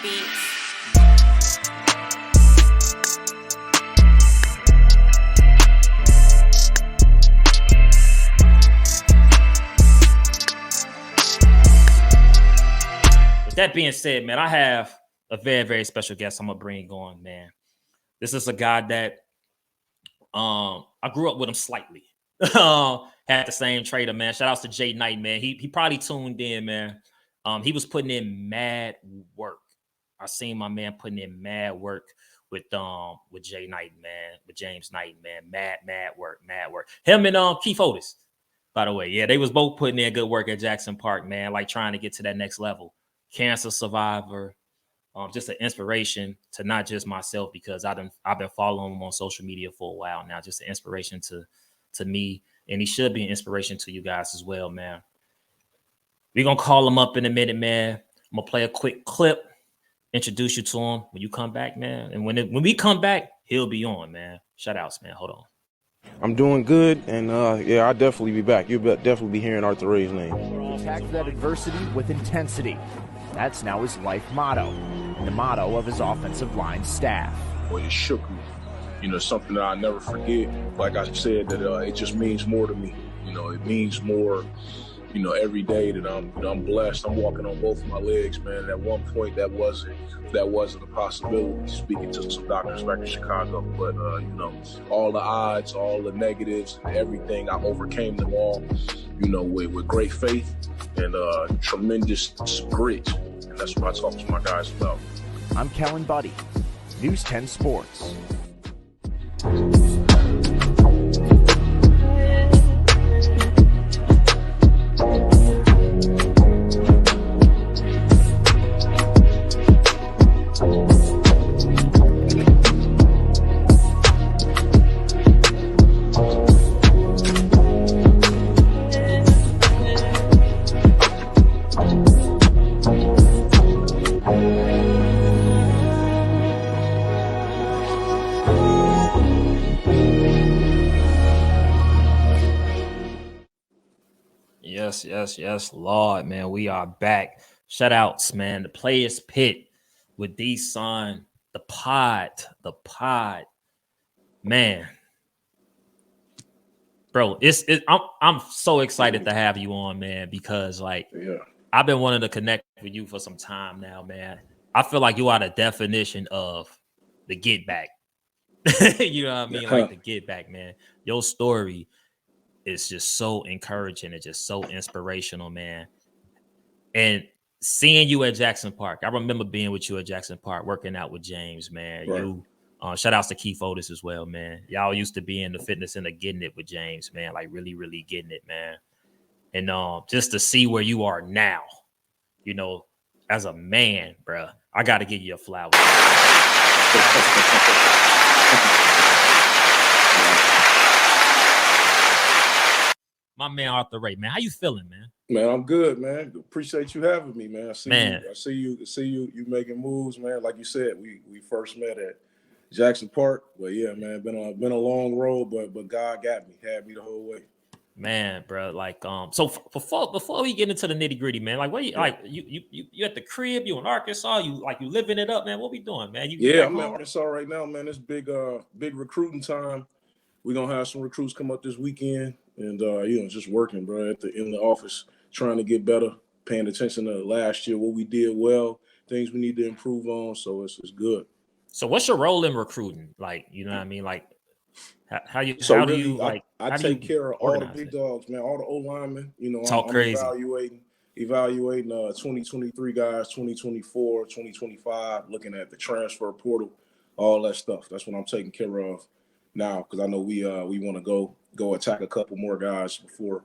beats. With that being said, man, I have a very, very special guest I'm gonna bring on, man. This is a guy that I grew up with him slightly. Had the same trader, man. Shout outs to Jay Knight, man. He probably tuned in, man. He was putting in mad work. I seen my man putting in mad work with Jay Knight, man, with James Knight, man. Mad work. Him and Keith Otis, by the way. Yeah, they was both putting in good work at Jackson Park, man, like trying to get to that next level. Cancer survivor. Just an inspiration to not just myself, because I've been following him on social media for a while now. Just an inspiration to me, and he should be an inspiration to you guys as well, man. We're gonna call him up in a minute, man. I'm gonna play a quick clip, introduce you to him when you come back, man. And when we come back, he'll be on, man. Shout outs, man. Hold on. I'm doing good, and yeah, I'll definitely be back. You'll definitely be hearing Arthur Ray's name. Attack that adversity with intensity. That's now his life motto, and the motto of his offensive line staff. Well, it shook me. You know, something that I'll never forget. Like I said, that it just means more to me. You know, it means more, you know, every day that I'm blessed. I'm walking on both of my legs, man. And at one point, that wasn't a possibility, speaking to some doctors back in Chicago. But, you know, all the odds, all the negatives, and everything, I overcame them all, you know, with great faith and tremendous grit. And that's what I talk to my guys about. I'm Kellen Buddy, News 10 Sports. Yes, Lord, man. We are back. Shout outs, man. The Players Pit with D-Son, the pod, man. Bro, I'm so excited to have you on, man, because I've been wanting to connect with you for some time now, man. I feel like you are the definition of the get back. You know what I mean? Like the get back, man. Your story is just so encouraging and just so inspirational, man. And seeing you at Jackson Park, I remember being with you at Jackson Park, working out with James, man. Right. You, shout outs to Keith Otis as well, man. Y'all used to be in the fitness center getting it with James, man. Like really, really getting it, man. And just to see where you are now, you know, as a man, bro, I got to give you a flower. My man Arthur Ray, man, how you feeling, man? Man, I'm good, man. Appreciate you having me, man. I see you making moves, man. Like you said, we first met at Jackson Park. But yeah, man, been a long road, but God got me, had me the whole way. Man, bro, like so before we get into the nitty gritty, man, like what you like you at the crib, you in Arkansas, you living it up, man. What we doing, man? I'm in Arkansas right now, man. It's big recruiting time. We're gonna have some recruits come up this weekend, and you know, just working, bro, in the office, trying to get better, paying attention to last year, what we did well, things we need to improve on. So it's good. So what's your role in recruiting? Like, you know what I mean? Like how do you I take care of all the big dogs, man, all the old linemen. You know, I'm crazy. Evaluating 2023 guys, 2024, 2025, looking at the transfer portal, all that stuff. That's what I'm taking care of now, because I know we want to go attack a couple more guys before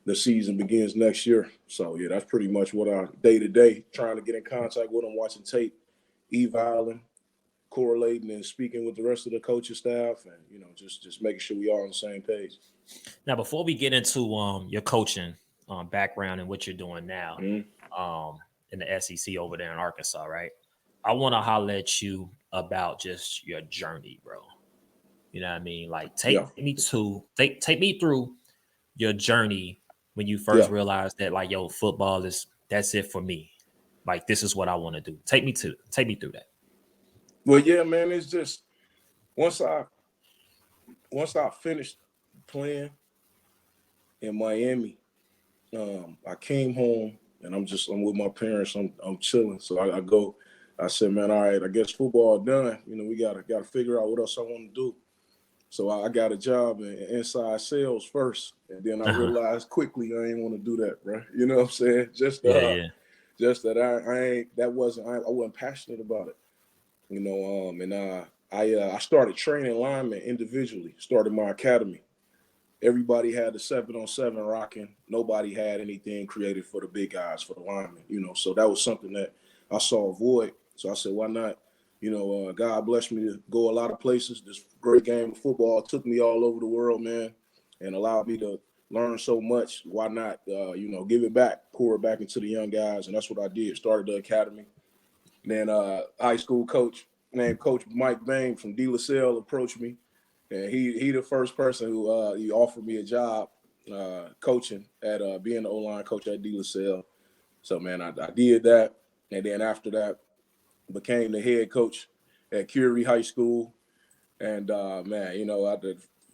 the season begins next year. So yeah, that's pretty much what I day to day, trying to get in contact with them, watching tape, evaluating, correlating, and speaking with the rest of the coaching staff, and you know, just making sure we all on the same page. Now, before we get into your coaching background and what you're doing now in the SEC over there in Arkansas, right? I want to holler at you about just your journey, bro. You know what I mean? Like take me through your journey when you first realized that, like, yo, football that's it for me. like, this is what I want to do? Take me through that. Well, yeah, man, it's just once I finished playing in Miami, I came home and I'm with my parents. I'm chilling. So I said, man, all right, I guess football done. You know, we gotta figure out what else I want to do. So I got a job in inside sales first, and then I realized quickly I ain't want to do that, bro. You know what I'm saying? Just that I wasn't passionate about it. You know, and I started training linemen individually. Started my academy. Everybody had the 7-on-7 rocking. Nobody had anything created for the big guys, for the linemen. You know, so that was something that I saw a void. So I said, why not? You know, God blessed me to go a lot of places. This great game of football took me all over the world, man, and allowed me to learn so much. Why not, give it back, pour it back into the young guys, and that's what I did. Started the academy. Then high school coach named Coach Mike Bain from De La Salle approached me, and he the first person who he offered me a job coaching at being the O-line coach at De La Salle. So, man, I did that, and then after that, became the head coach at Curie High School. And, man, you know, I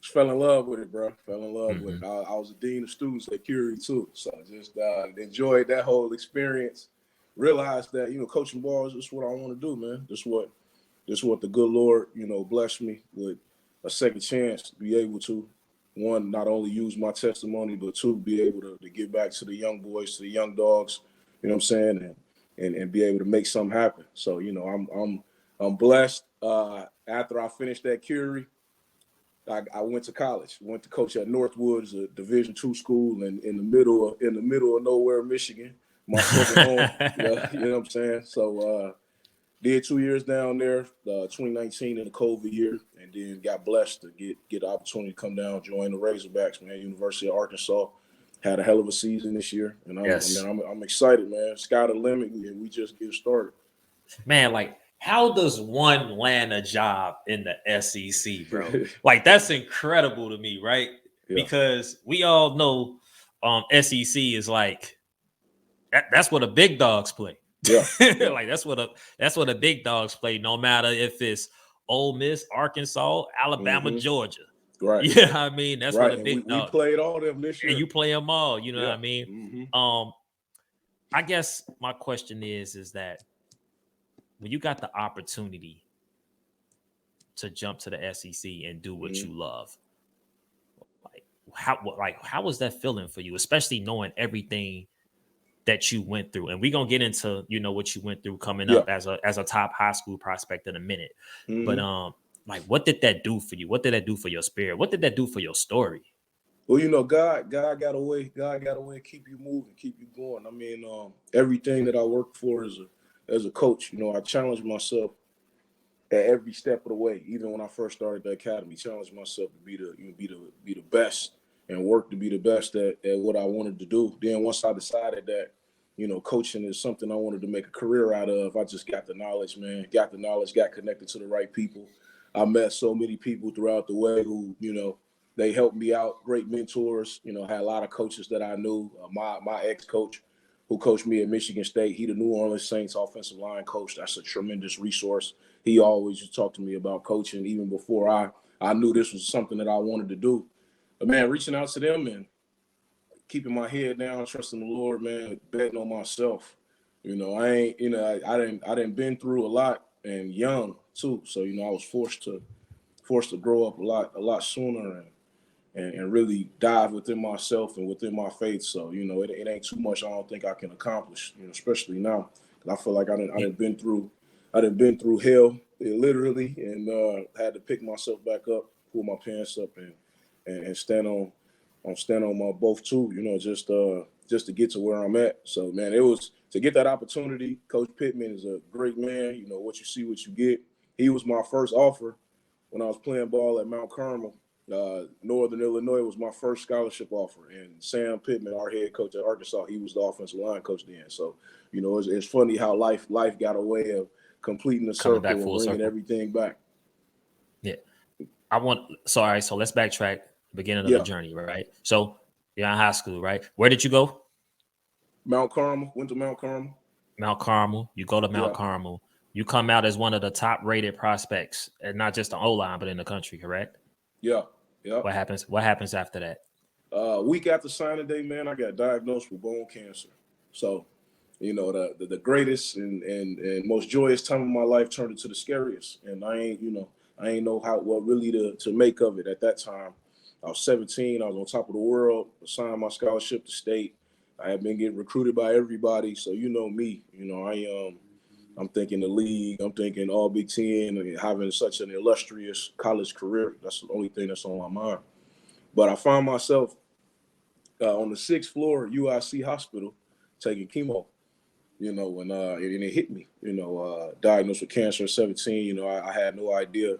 fell in love with it, bro. Fell in love with it. I was a dean of students at Curie, too. So I just enjoyed that whole experience. Realized that, you know, coaching ball is just what I want to do, man. This is what the good Lord, you know, blessed me with a second chance to be able to, one, not only use my testimony, but two, be able to give back to the young boys, to the young dogs, you know what I'm saying, and be able to make something happen. So, you know, I'm blessed. After I finished at Curie, I went to college. Went to coach at Northwoods, a Division II school in the middle of nowhere, Michigan. My second home. You know what I'm saying? So did 2 years down there, 2019 in the COVID year, and then got blessed to get the opportunity to come down, join the Razorbacks, man. University of Arkansas. Had a hell of a season this year, and I'm excited, man. Sky the limit, and we just get started. Man, like, how does one land a job in the SEC, bro? Like, that's incredible to me, right? Yeah. Because we all know SEC is like that's what the big dogs play. Yeah. Like that's what the big dogs play, no matter if it's Ole Miss, Arkansas, Alabama, Georgia. Right. Yeah, I mean, that's what the big dogs. We played all them this year. And you play them all, you know what I mean? I guess my question is that when you got the opportunity to jump to the SEC and do what you love, how was that feeling for you, especially knowing everything that you went through? And we're gonna get into, you know, what you went through coming up as a top high school prospect in a minute. But like, what did that do for you? What did that do for your spirit? What did that do for your story? Well, you know, God got a way to keep you moving, keep you going. I mean, everything that I work for as a coach, you know, I challenge myself at every step of the way. Even when I first started the academy, challenged myself to be the best and work to be the best at what I wanted to do. Then once I decided that, you know, coaching is something I wanted to make a career out of, I just got the knowledge, man. Got the knowledge, got connected to the right people. I met so many people throughout the way who, you know, they helped me out. Great mentors. You know, had a lot of coaches that I knew. My ex-coach who coached me at Michigan State, he the New Orleans Saints offensive line coach. That's a tremendous resource. He always used to talk to me about coaching even before I knew this was something that I wanted to do. But, man, reaching out to them and keeping my head down, trusting the Lord, man, betting on myself. You know, I didn't been through a lot and young too. So, you know, I was forced to grow up a lot sooner and really dive within myself and within my faith. So, you know, it ain't too much I don't think I can accomplish, you know, especially now. Because I feel like I didn't been through hell, literally, and had to pick myself back up, pull my pants up and stand on my both too, you know, just to get to where I'm at. So, man, it was to get that opportunity. Coach Pittman is a great man. You know, what you see, what you get. He was my first offer when I was playing ball at Mount Carmel. Northern Illinois was my first scholarship offer. And Sam Pittman, our head coach at Arkansas, he was the offensive line coach then. So, you know, it's funny how life got a way of completing the circle and bringing everything back. Yeah. So let's backtrack. Beginning of the journey, right? So you're in high school, right? Where did you go? Mount Carmel. Went to Mount Carmel. Mount Carmel. You go to Mount Yeah. Carmel. You come out as one of the top rated prospects, and not just the O-line, but in the country, correct? Yeah. Yeah. What happens after that? Week after signing day, man, I got diagnosed with bone cancer. So, you know, the greatest and most joyous time of my life turned into the scariest. And I ain't know what really to make of it at that time. I was 17. I was on top of the world. Signed my scholarship to state. I had been getting recruited by everybody. So you know me. You know, I'm thinking the league. I'm thinking all Big Ten and having such an illustrious college career. That's the only thing that's on my mind. But I found myself on the 6th floor of UIC hospital taking chemo, you know, and it hit me, you know, diagnosed with cancer at 17. You know, I had no idea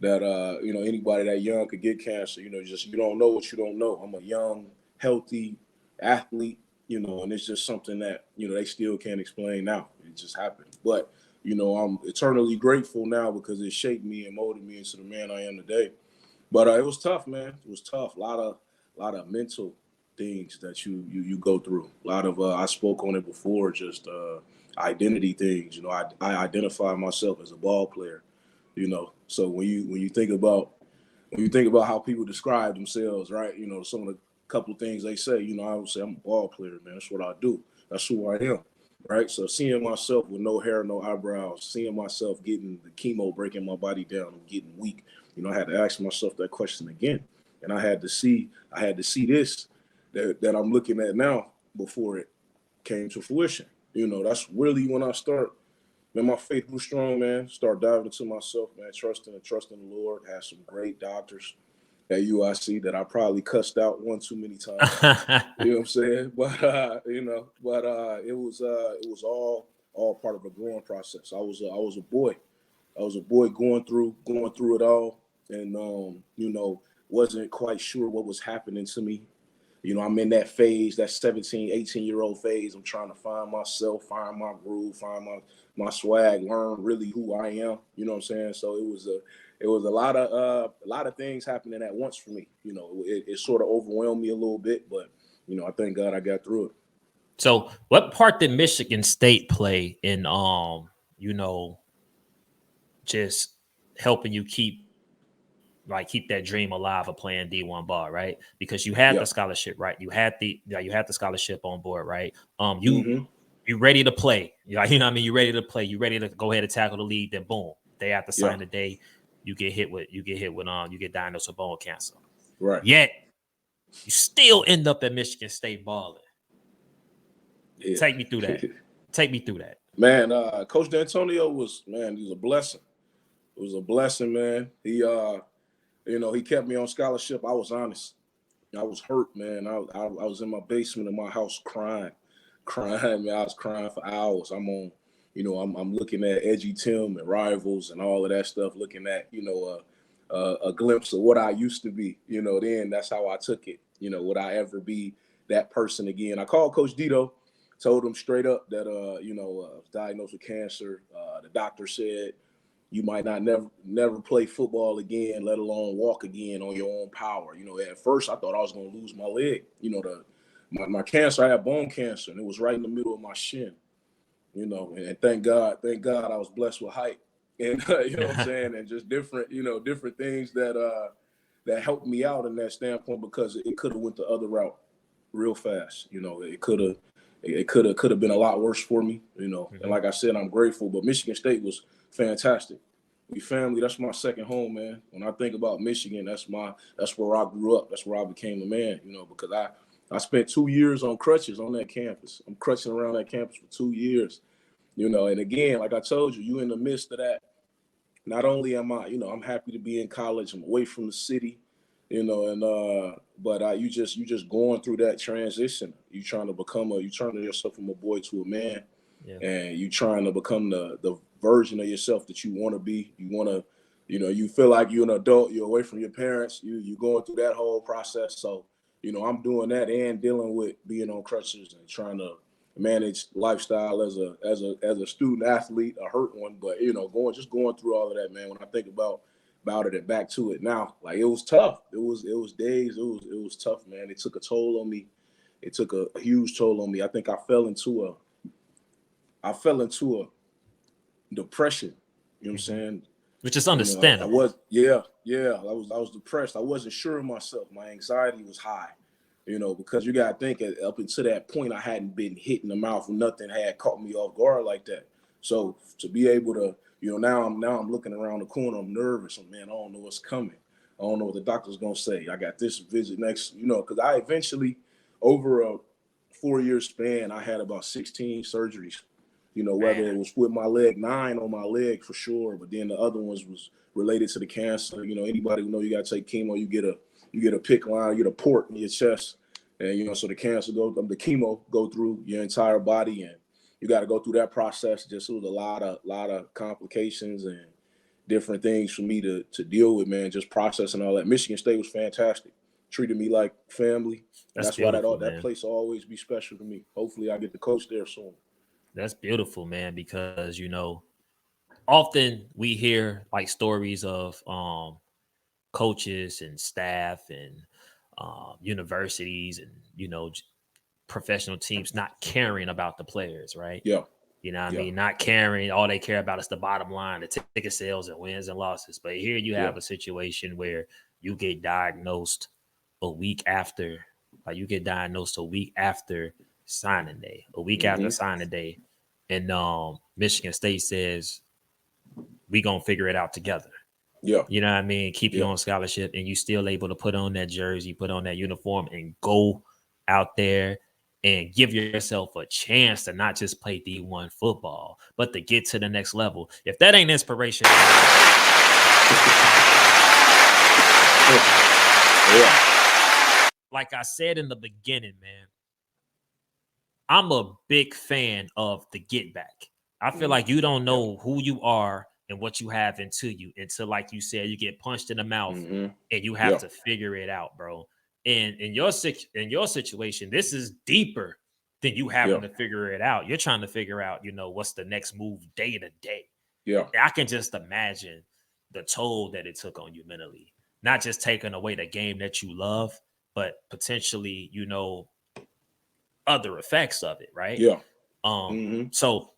that, you know, anybody that young could get cancer. You know, just you don't know what you don't know. I'm a young, healthy athlete, you know, and it's just something that, you know, they still can't explain now. It just happened. But, you know, I'm eternally grateful now because it shaped me and molded me into the man I am today. But it was tough, man. It was tough. A lot of mental things that you go through. A lot of I spoke on it before, just identity things. You know, I identify myself as a ball player. You know, so when you think about how people describe themselves, right? You know, some of the couple of things they say. You know, I would say I'm a ball player, man. That's what I do. That's who I am, right? So seeing myself with no hair, no eyebrows, seeing myself getting the chemo breaking my body down and getting weak. You know, I had to ask myself that question again, and I had to see this that I'm looking at now before it came to fruition. You know, that's really when I start. Man, my faith was strong, man. Start diving into myself, man. Trusting the Lord. Had some great doctors at UIC that I probably cussed out one too many times. You know what I'm saying? But it was all part of a growing process. I was a boy. I was a boy going through it all, and you know, wasn't quite sure what was happening to me. You know, I'm in that phase, that 17, 18-year-old phase. I'm trying to find myself, find my groove, find my swag, learn really who I am. You know what I'm saying? So it was a lot of things happening at once for me. You know, it sort of overwhelmed me a little bit, but you know, I thank God I got through it. So, what part did Michigan State play in you know, just helping you keep that dream alive of playing D1 ball, right? Because you had Yeah. the scholarship, right? You had the scholarship on board, right? Mm-hmm. You ready to play. You know what I mean? You ready to play. You ready to go ahead and tackle the league, then boom. Day after sign the day, you get diagnosed with bone cancer. Right. Yet you still end up at Michigan State balling. Yeah. Take me through that. Man, Coach D'Antonio was a blessing. It was a blessing, man. He you know, he kept me on scholarship. I was honest. I was hurt, man. I was in my basement of my house crying, man. I was crying for hours. I'm looking at Edgy Tim and Rivals and all of that stuff, looking at, you know, a glimpse of what I used to be. You know, then that's how I took it. You know, would I ever be that person again? I called Coach Dito, told him straight up that, diagnosed with cancer. The doctor said, you might not never play football again, let alone walk again on your own power. You know, at first I thought I was going to lose my leg. You know, my cancer, I had bone cancer, and it was right in the middle of my shin. You know, and thank God I was blessed with height, and you know what I'm saying, and just different things that helped me out in that standpoint, because it could have went the other route real fast. You know, it could have been a lot worse for me. You know, and like I said, I'm grateful. But Michigan State was fantastic. We family. That's my second home, man. When I think about Michigan, that's where I grew up. That's where I became a man. You know, because I spent 2 years on crutches on that campus. I'm crutching around that campus for 2 years. You know, and again, like I told you, you in the midst of that. Not only am I, you know, I'm happy to be in college. I'm away from the city. You know, and but you just going through that transition. You turning yourself from a boy to a man. Yeah. And you trying to become the version of yourself that you want to be. You want to, you know, you feel like you're an adult. You're away from your parents. You going through that whole process. So, you know, I'm doing that and dealing with being on crutches and trying to manage lifestyle as a student athlete, a hurt one. But you know, going through all of that, man. When I think about it and back to it now, like it was tough. It was days. It was tough, man. It took a toll on me. It took a huge toll on me. I think I fell into I fell into a depression. You know what I'm saying? Which is I understandable. was, I was depressed. I wasn't sure of myself. My anxiety was high, because you got to think up until that point, I hadn't been hit in the mouth. Nothing had caught me off guard like that. So to be able to, now I'm looking around the corner. I'm nervous. Man, I don't know what's coming. I don't know what the doctor's going to say. I got this visit next, because I eventually, over a 4-year span, I had about 16 surgeries. Whether it was with my leg, 9 on my leg for sure, but then the other ones was related to the cancer. Anybody who know you got to take chemo, you get a PICC line, you get a port in your chest, and so the chemo go through your entire body, and you got to go through that process. Just it was a lot of complications and different things for me to deal with, man. Just processing all that. Michigan State was fantastic, treated me like family. That's why that place will always be special to me. Hopefully, I get to coach there soon. That's beautiful, man, because often we hear like stories of coaches and staff and universities and professional teams not caring about the players, right? Yeah. You know what I mean? Not caring. All they care about is the bottom line, the ticket sales and wins and losses. But here you have a situation where you get diagnosed a week after signing day, after signing day, and Michigan State says we gonna figure it out together. Yeah, you know what I mean. Keep you on scholarship, and you still able to put on that jersey, put on that uniform, and go out there and give yourself a chance to not just play D1 football, but to get to the next level. If that ain't inspiration, like I said in the beginning, man, I'm a big fan of the get back. I feel like you don't know who you are and what you have into you until, like you said, you get punched in the mouth and you have to figure it out, bro. And in your situation, this is deeper than you having to figure it out. You're trying to figure out, what's the next move day to day. Yeah, I can just imagine the toll that it took on you mentally. Not just taking away the game that you love, but potentially, other effects of it, right? Yeah. So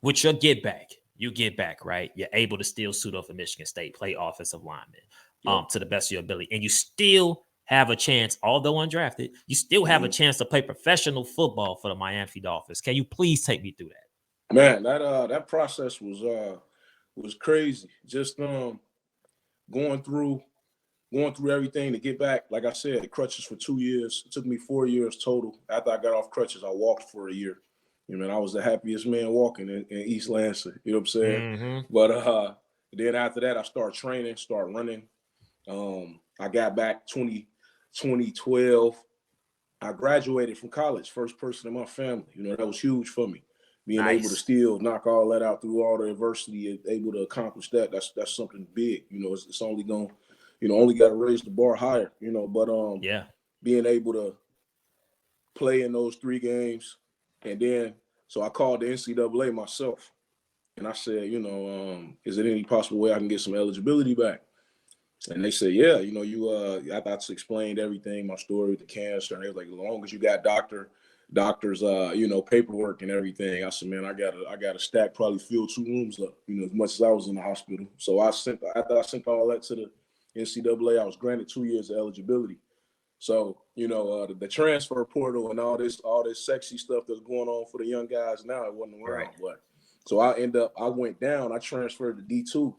with your get back, right? You're able to still suit up for Michigan State, play offensive lineman to the best of your ability. And you still have a chance, although undrafted, you still have a chance to play professional football for the Miami Dolphins. Can you please take me through that? Man, that process was crazy. Just going through everything to get back. Like I said, crutches for 2 years. It took me 4 years total. After I got off crutches, I walked for a year. I was the happiest man walking in East Lansing. You know what I'm saying? But then after that, I started training, started running. I got back 2012. I graduated from college, first person in my family. That was huge for me. Being able to still knock all that out through all the adversity, able to accomplish that, that's something big. It's only going, only got to raise the bar higher, but being able to play in those 3 games. And then, so I called the NCAA myself and I said, is there any possible way I can get some eligibility back? And they said, yeah, I explained everything, my story with the cancer. And they were like, as long as you got doctors, paperwork and everything. I said, man, I got a stack, probably fill 2 rooms up, as much as I was in the hospital. So after I sent all that to the NCAA, I was granted 2 years of eligibility. So, the transfer portal and all this sexy stuff that's going on for the young guys now, it wasn't around. Right. But so I went down, I transferred to D2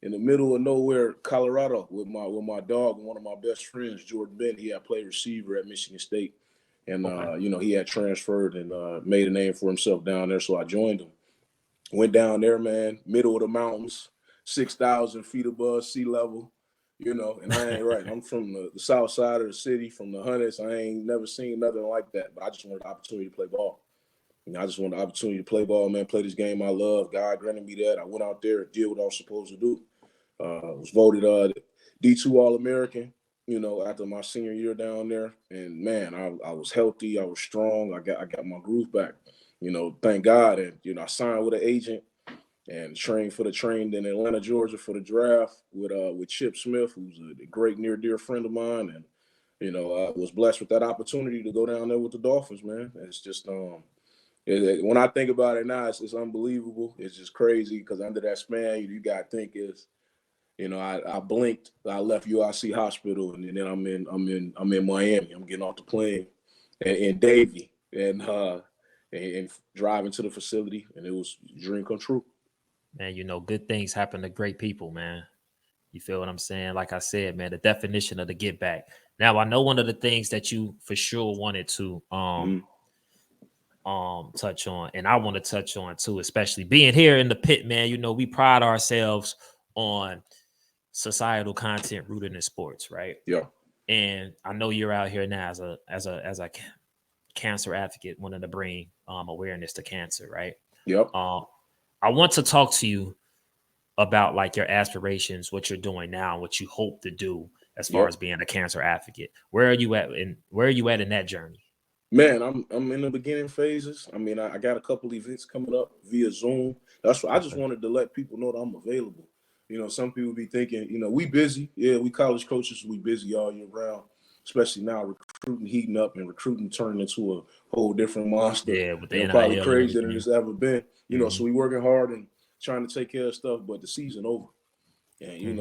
in the middle of nowhere, Colorado, with my dog and one of my best friends, Jordan Bent. He had played receiver at Michigan State. And, he had transferred and made a name for himself down there. So I joined him. Went down there, man, middle of the mountains, 6,000 feet above sea level, and I ain't right. I'm from the south side of the city, from the Hunnits. I ain't never seen nothing like that. But I just wanted the opportunity to play ball. I just wanted the opportunity to play ball, man, play this game I love. God granted me that. I went out there and did what I was supposed to do. Was voted D2 All-American, after my senior year down there. And, man, I was healthy. I was strong. I got my groove back, thank God. And, I signed with an agent and trained in Atlanta, Georgia for the draft with Chip Smith, who's a great near-dear friend of mine. And, I was blessed with that opportunity to go down there with the Dolphins, man. It's just When I think about it now, it's unbelievable. It's just crazy because under that span, you got to think is, I blinked, I left UIC Hospital, and then I'm in Miami. I'm getting off the plane in Davie and driving to the facility, and it was a dream come true. Man, good things happen to great people, man. You feel what I'm saying? Like I said, man, the definition of the get back. Now, I know one of the things that you for sure wanted to touch on, and I want to touch on too, especially being here in the pit, man. We pride ourselves on societal content rooted in sports, right? Yeah. And I know you're out here now as a cancer advocate, wanting to bring awareness to cancer, right? Yep. I want to talk to you about like your aspirations, what you're doing now, what you hope to do as far as being a cancer advocate. Where are you at in that journey? Man, I'm in the beginning phases. I mean, I got a couple events coming up via Zoom. That's what I just wanted to let people know that I'm available. Some people be thinking, we busy. Yeah, we college coaches, we busy all year round, especially now recruiting heating up and recruiting turning into a whole different monster. Yeah, with the probably NIL crazier than it's ever been. So we working hard and trying to take care of stuff, but the season over. And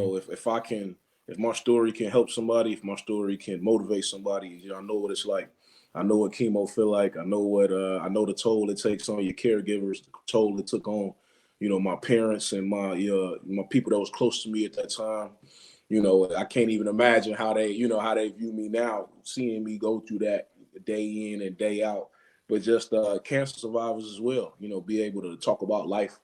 if my story can help somebody, if my story can motivate somebody, I know what it's like. I know what chemo feel like. I know the toll it takes on your caregivers, the toll it took on, my parents and my people that was close to me at that time. I can't even imagine how they view me now, seeing me go through that day in and day out. But just cancer survivors as well, be able to talk about life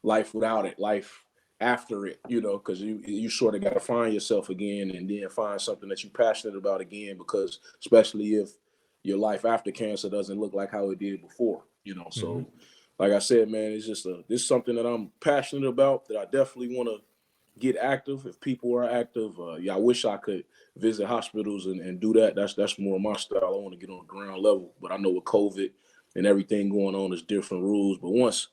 without it, life after it, because you sort of got to find yourself again and then find something that you're passionate about again, because especially if your life after cancer doesn't look like how it did before, So like I said, man, it's just this is something that I'm passionate about, that I definitely want to get active. If people are active, I wish I could visit hospitals and do that. That's more my style. I want to get on the ground level, but I know with COVID and everything going on, there's different rules. But once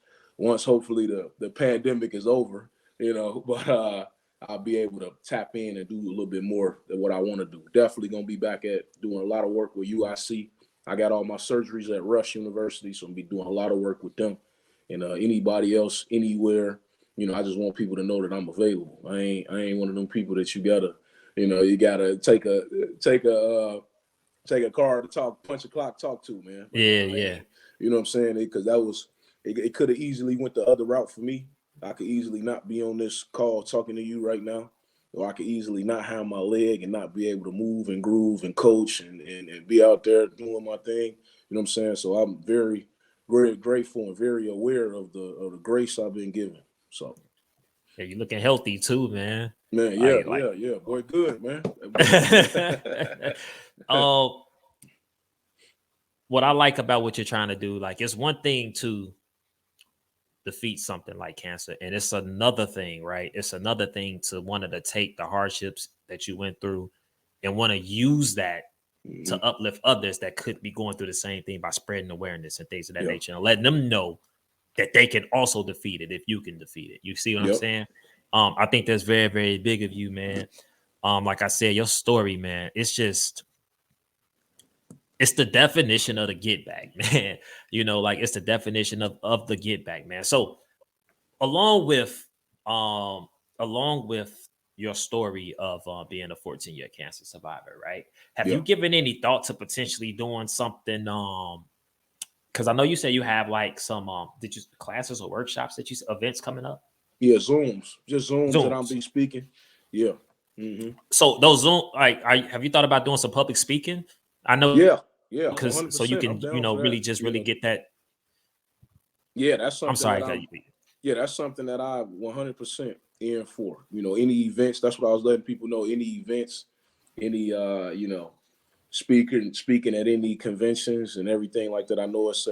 hopefully the pandemic is over, but I'll be able to tap in and do a little bit more than what I want to do. Definitely going to be back at doing a lot of work with UIC. I got all my surgeries at Rush University, so I'm be doing a lot of work with them. And anybody else, anywhere, I just want people to know that I'm available. I ain't one of them people that you gotta take a card to talk, punch a clock, talk to, man. But, Yeah. You know what I'm saying? Because it could have easily went the other route for me. I could easily not be on this call talking to you right now, or I could easily not have my leg and not be able to move and groove and coach and be out there doing my thing. You know what I'm saying? So I'm very, very grateful and very aware of the grace I've been given. So. Yeah, you're looking healthy too, man. Man, yeah. Boy, good, man. What I like about what you're trying to do, like, it's one thing to defeat something like cancer, and it's another thing, right? It's another thing to want to take the hardships that you went through and want to use that to uplift others that could be going through the same thing by spreading awareness and things of that nature, and letting them know that they can also defeat it if you can defeat it. You see what I'm saying? I think that's very, very big of you, man. Like I said, your story, man, it's the definition of the get back, man. Like it's the definition of the get back, man. So along with your story of being a 14-year cancer survivor, right? Have you given any thought to potentially doing something? Because I know you say you have like some classes or workshops events coming up. Yeah, Zooms that I'm be speaking. Yeah. So those Zoom, have you thought about doing some public speaking? I know. Yeah. Because so you can really get that. Yeah, that's something. I'm sorry. That's something that I 100% in for. Any events. That's what I was letting people know. Any events, any speaking at any conventions and everything like that. I know it's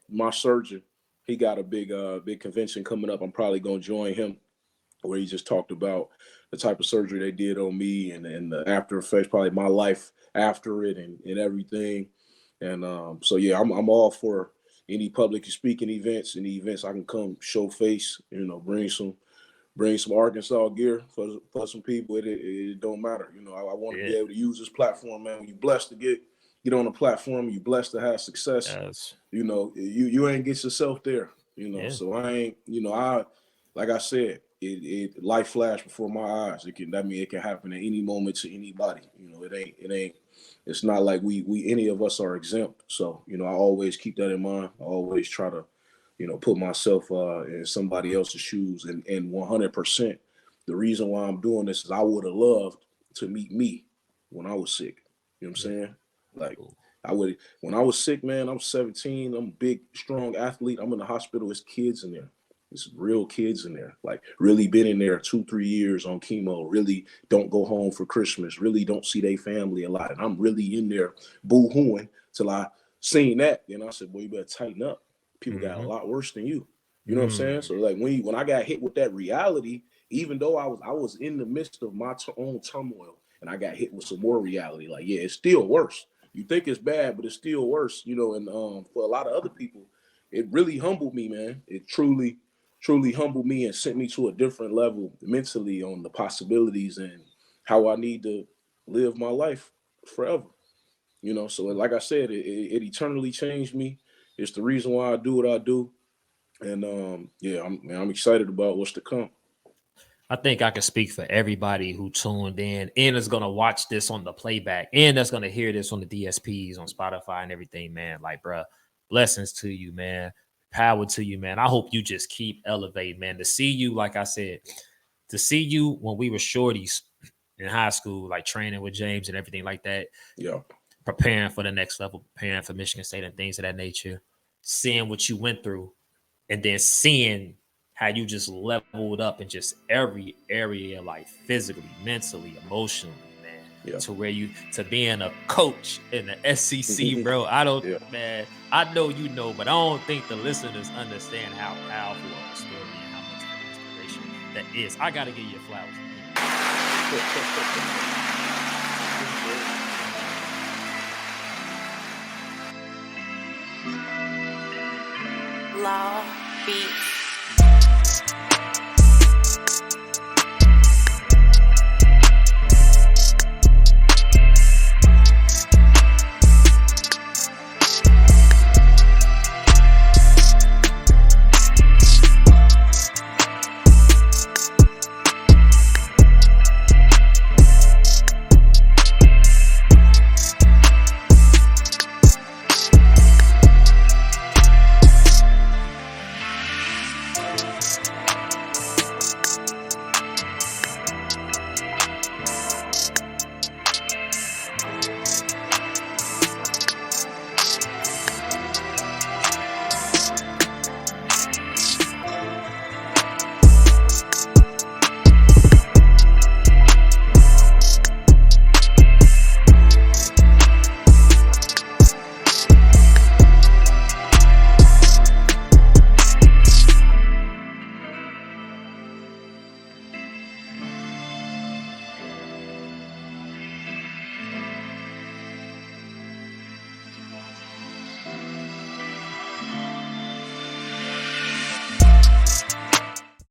my surgeon. He got a big convention coming up. I'm probably gonna join him, where he just talked about the type of surgery they did on me and the after effects, probably my life after it and everything. And so yeah, I'm all for any public speaking events, any events I can come show face, bring some Arkansas gear for some people. It don't matter. I want to be able to use this platform, man. When you're blessed to get, get on a platform, you blessed to have success. Yes. You know, you ain't get yourself there. You know, Yeah. so I ain't. You know, like I said, it life flashed before my eyes. It can happen at any moment to anybody. You know, it ain't. It's not like we any of us are exempt. So you know, I always keep that in mind. I always try to, you know, put myself in somebody else's shoes, and 100%. The reason why I'm doing this is I would have loved to meet me when I was sick. You know what I'm saying? Like when I was sick, man, I'm 17. I'm a big, strong athlete. I'm in the hospital. There's kids in there. There's real kids in there. Like really been in there 2-3 years on chemo. Really don't go home for Christmas. Really don't see their family a lot. And I'm really in there boo-hooing till I seen that. And I said, boy, you better tighten up. People got a lot worse than you. You know what I'm saying? So like when I got hit with that reality, even though I was in the midst of my own turmoil, and I got hit with some more reality, like, yeah, it's still worse. You think it's bad, but it's still worse, you know. And for a lot of other people, it really humbled me, man. It truly humbled me and sent me to a different level mentally on the possibilities and how I need to live my life forever. You know, so like I said, it eternally changed me. It's the reason why I do what I do. And yeah, I'm excited about what's to come. I think I can speak for everybody who tuned in and is going to watch this on the playback and that's going to hear this on the DSPs, on Spotify and everything, man. Like, bro, blessings to you, man. Power to you, man. I hope you just keep elevating, man. To see you, like I said, to see you when we were shorties in high school, like training with James and everything like that. Yeah. Preparing for the next level, preparing for Michigan State and things of that nature, seeing what you went through, and then seeing how you just leveled up in just every area of life, physically, mentally, emotionally, man. Yeah. To being a coach in the SEC, bro. Man, I know you know, but I don't think the listeners understand how powerful of a story and how much of inspiration that is. I gotta give you flowers. Law Beats.